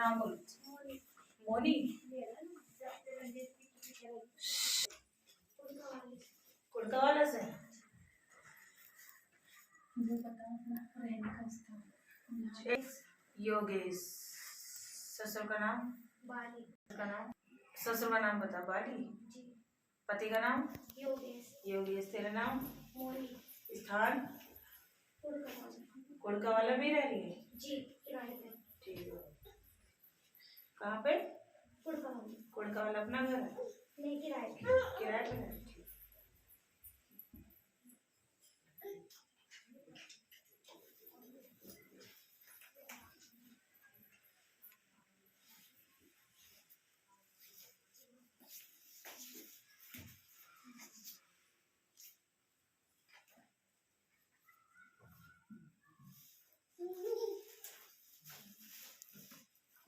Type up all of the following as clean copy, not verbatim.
नाम बोलो। मोनी। कुड़का वाला से योगेश। ससुर का नाम बाली। का नाम ससुर का नाम बता। बाली जी। पति का नाम योगेश। योगेश। तेरा नाम मोनी। स्थान कुड़का वाला भी रह रही है जी। ठीक है। कहाँ पे? कुड़का वाला अपना घर है? नहीं, किराए पे है।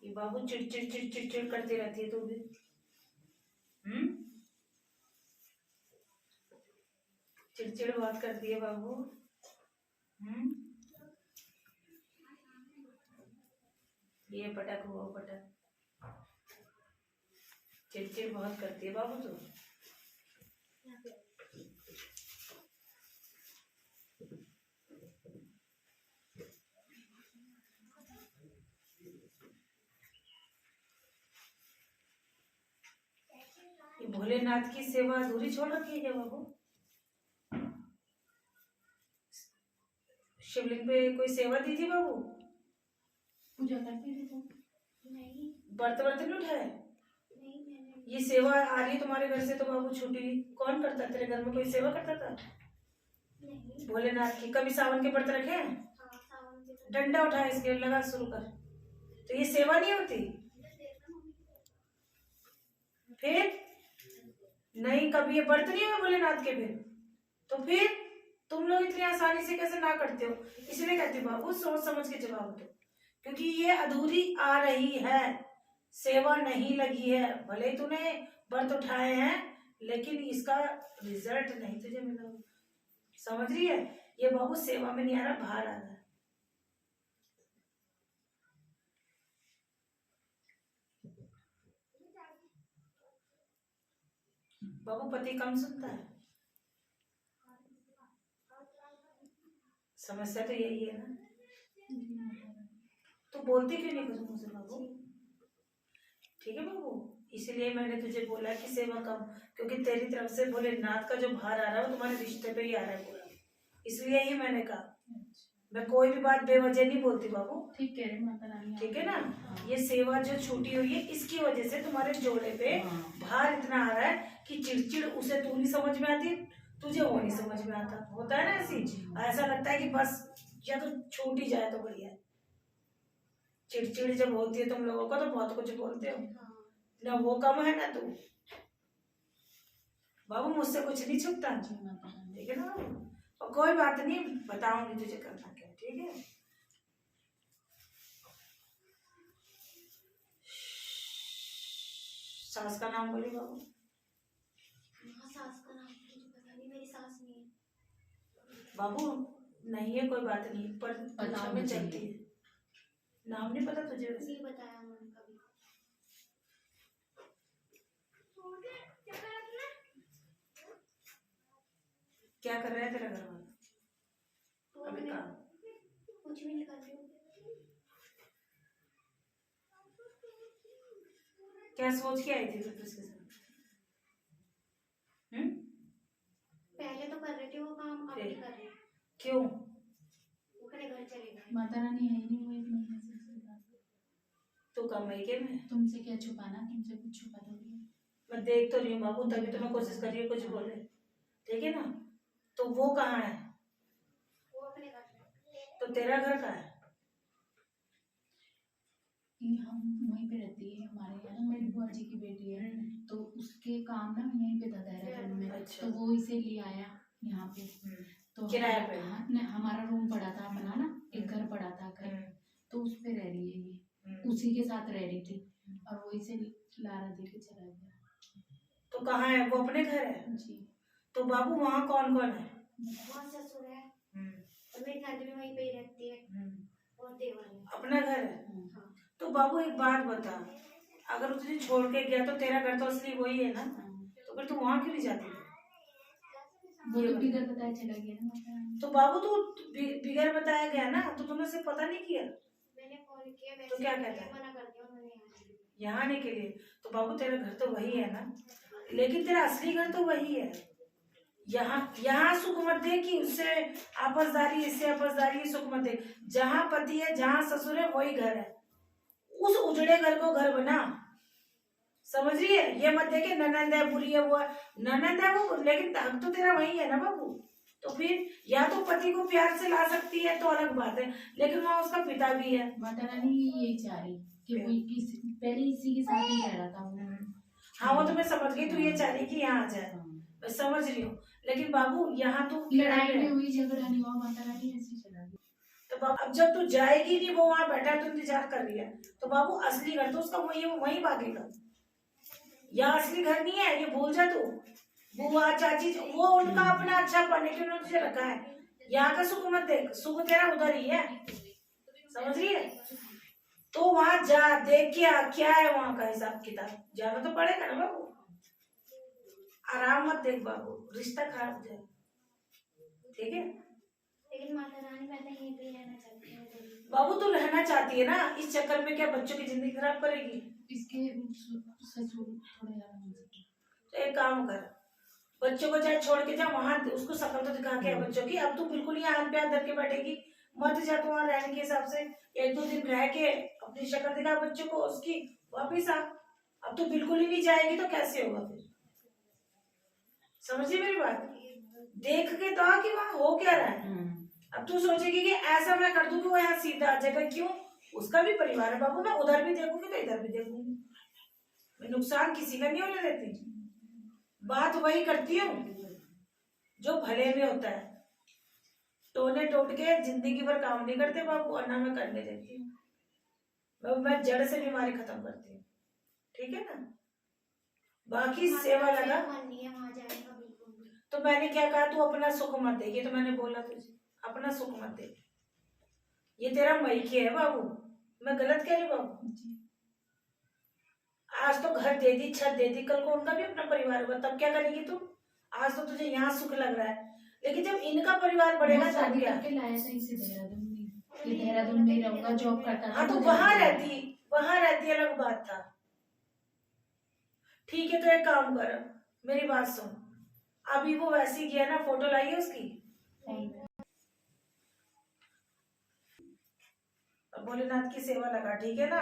ये बाबू चिड़चिड़ चिड़चिड़ चिड़ करती रहती है तू भी। चिड़चिड़ बहुत करती है बाबू। ये पटक वो पटक, चिड़चिड़ बहुत करती है बाबू तू। ये भोलेनाथ की सेवा अधूरी छोड़ रखी है क्या बाबू? शिवलिंग पे कोई सेवा दी थी बाबू? पूजा करती थी तुम? नहीं। व्रत नहीं उठाए? नहीं मैंने। ये सेवा आ रही है तुम्हारे घर से तो बाबू छुट्टी कौन करता? तेरे घर में कोई सेवा करता था? नहीं। भोलेनाथ की कभी सावन के व्रत रखे हैं? हाँ, सावन के। डंडा उठा इसके लगा शुरू कर। तो ये सेवा नहीं होती? फिर नहीं, कभी ये व्रत नहीं हुए भोलेनाथ के? फिर तो फिर तुम लोग इतनी आसानी से कैसे ना करते हो? इसलिए कहती हूँ बाबू सोच समझ के जवाब दो, क्योंकि ये अधूरी आ रही है, सेवा नहीं लगी है। भले ही तूने व्रत उठाए हैं लेकिन इसका रिजल्ट नहीं तुझे मिला। समझ रही है? ये बाबू सेवा में नहीं आ रहा, बाहर आ रहा है। बाबू पति कम सुनता है, समस्या तो यही है ना। तो बोलती क्यों नहीं कुछ मुझसे बाबू? ठीक है बाबू, इसलिए मैंने तुझे बोला कि सेवा कम, क्योंकि तेरी तरफ से भोलेनाथ का जो भार आ रहा है वो तुम्हारे रिश्ते पे ही आ रहा है पूरा, इसलिए ही मैंने कहा। मैं कोई भी बात बेवजह नहीं बोलती बाबू। ठीक है माता रानी, ठीक है ना। ये सेवा जो छूटी हुई है इसकी वजह से तुम्हारे जोड़े पे भार इतना आ रहा है कि चिड़चिड़ उसे तू नहीं समझ में आती, तुझे वो नहीं समझ में आता। होता है ना ऐसी, ऐसा लगता है कि बस या तो छूट ही जाए तो बढ़िया है। चिड़चिड़ जब होती है तुम लोगों को तो बहुत कुछ बोलते हो ना, वो कम है ना तू। बाबू मुझसे कुछ नहीं छुपता, ठीक है ना। और कोई बात नहीं, बताऊंगी तुझे करना क्या, ठीक है। सास का नाम बोली बाबू। सास का नाम मुझे पता नहीं, मेरी सास नहीं है बाबू। नहीं है कोई बात नहीं, पर पता में चलती है। नाम नहीं पता तुझे? नहीं बताया उन्होंने कभी। क्या कर रहा है तेरा घर वाला? अभी काम कुछ भी नहीं कर रही हूँ। क्या सोच के आई थी फिर उसके साथ? पहले तो कर रही थी वो काम, अब नहीं कर रही। क्यों? अपने घर चले गए। माता रानी है नहीं, वो एक महीने से तो कम है के में। तुमसे क्या छुपाना, तुमसे कुछ छुपा दोगी? मैं देख तो रही हूँ बाबू, तभी तो मैं कोशिश कर रही हूँ कुछ बोले, ठीक है ना। तो वो कहाँ है? वो अपने घर पे। तो तेरा घर कहाँ है? हम वहीं पे रहती है, हमारे यहाँ ना मेरी बुआ जी की बेटी है, तो उसके काम ना यहीं पे था देहरादून में। अच्छा। तो वो इसे ले आया यहाँ पे, तो किराए पे। हमारा रूम पड़ा था अपना ना, एक घर पड़ा था घर, तो उस पे रह रही है ये, उसी के साथ रह रही थी, और वो इसे लारा दे के चला गया। तो कहाँ है वो? अपने घर है जी। तो बाबू वहाँ कौन कौन है? वहाँ ससुर है और मेरी नंद भी वहीं पे ही रहती है और देवर है। अपना घर है? हाँ। तो बाबू एक बात बता, अगर वो तुझे छोड़ के गया तो तेरा घर तो असली वही है ना, तो फिर तू वहां क्यों नहीं जाती? वो तो बिगर बताया चला गया ना माता। तो बाबू तू बिगर बताया गया ना, तो तुमने उसे पता नहीं किया? मैंने फोन किया, तो क्या कहता है? मना कर दिया उन्होंने यहाँ आने के लिए। तो बाबू तेरा घर तो वही है ना, लेकिन तेरा असली घर तो वही है। यहाँ सुख मत दे कि उससे आपसदारी, इससे आपसदारी, सुख मत दे। जहाँ पति है, जहाँ ससुर है, वही घर है। उस उजड़े घर को घर बना, समझ रही है? ये मत देखे ननंद है, बुरी है, वो है। ननंद है वो, लेकिन हक तो तेरा वही है ना बाबू। तो फिर या तो पति को प्यार से ला सकती है तो अलग बात है, लेकिन वहाँ उसका पिता भी है। माता रानी यही चाह रही कि कोई किसी पहले इसी के साथ ही रह रहा था उन्होंने। हाँ वो तो मैं समझ गई, तू ये चाह रही कि यहाँ आ जाए, मैं समझ रही हूँ। लेकिन बाबू यहाँ तो लड़ाई नहीं हुई, झगड़ा नहीं हुआ, माता रानी ऐसे चला गई। तो बाबू अब जब तू जाएगी नहीं, वो वहां बैठा है, तो इंतजार कर रही है, तो बाबू असली घर तो उसका वही, वो वहीं भागेगा। यहाँ असली घर नहीं है, ये भूल जा तू। बुआ चाची वो उनका अपना अच्छा पढ़ने के उन्होंने तुझे रखा है। यहाँ का सुख मत देख, सुख तेरा उधर ही है, समझ रही है? तो वहां जा, देख क्या है वहां का हिसाब किताब, जाना तो पड़ेगा ना बाबू। आराम मत देख बाबू, रिश्ता खराब हो जाए, ठीक है? लेकिन माता रानी मैं तो यहीं पे रहना चाहती हूँ। बाबू तू रहना चाहती है ना, इस चक्कर में क्या बच्चों की जिंदगी खराब करेगी? इसके ससुर थोड़े ज्यादा मिल सकते। तो एक काम कर, बच्चों को चाहे छोड़ के जा, वहां उसको शक्ल तो दिखा के आ बच्चों की। अब तू बिल्कुल ही हाथ पे हाथ धर के बैठेगी, मत जा तू वहां रहने के हिसाब से। 1-2 दिन रह के अपनी शक्ल दिखा बच्चों को उसकी, वापिस आ। अब तू बिल्कुल ही नहीं जाएगी तो कैसे होगा फिर? समझी मेरी बात? देख के तो आ कि वहां हो क्या रहा है। अब तू सोचेगी कि ऐसा मैं कर दूं कि वो यहाँ सीधा आ जाएगा, क्यों? उसका भी परिवार है बाबू, मैं उधर भी देखूंगी तो इधर भी देखूंगी, मैं नुकसान किसी का नहीं होने देती। बात वही करती हूँ जो भले में होता है, टोने टोट के जिंदगी भर काम नहीं करते बाबू, और ना मैं करने देती हूँ। मैं जड़ से बीमारी खत्म करती हूँ, ठीक है ना? बाकी सेवा लगा। मन नहीं है वहां जाने का बिल्कुल भी। तो मैंने क्या कहा, तू अपना सुख मत दे, ये तो मैंने बोला तुझे, अपना सुख मत दे। ये तेरा मैके है बाबू, मैं गलत कह रही बाबू? आज तो घर दे दी, छत दे दी, कल को उनका भी अपना परिवार होगा, तब क्या करेगी तू? आज तो तुझे यहाँ सुख लग रहा है, लेकिन जब इनका परिवार बढ़ेगा तब क्या? करके लाया था इसे देहरादून में, ये देहरादून में रहूंगा, जॉब करता था। हाँ तो वहां रहती अलग बात था, ठीक है? तो एक काम कर, मेरी बात सुन, अभी वो वैसी गया ना, फोटो लाई है उसकी? भोलेनाथ की सेवा लगा, ठीक है ना?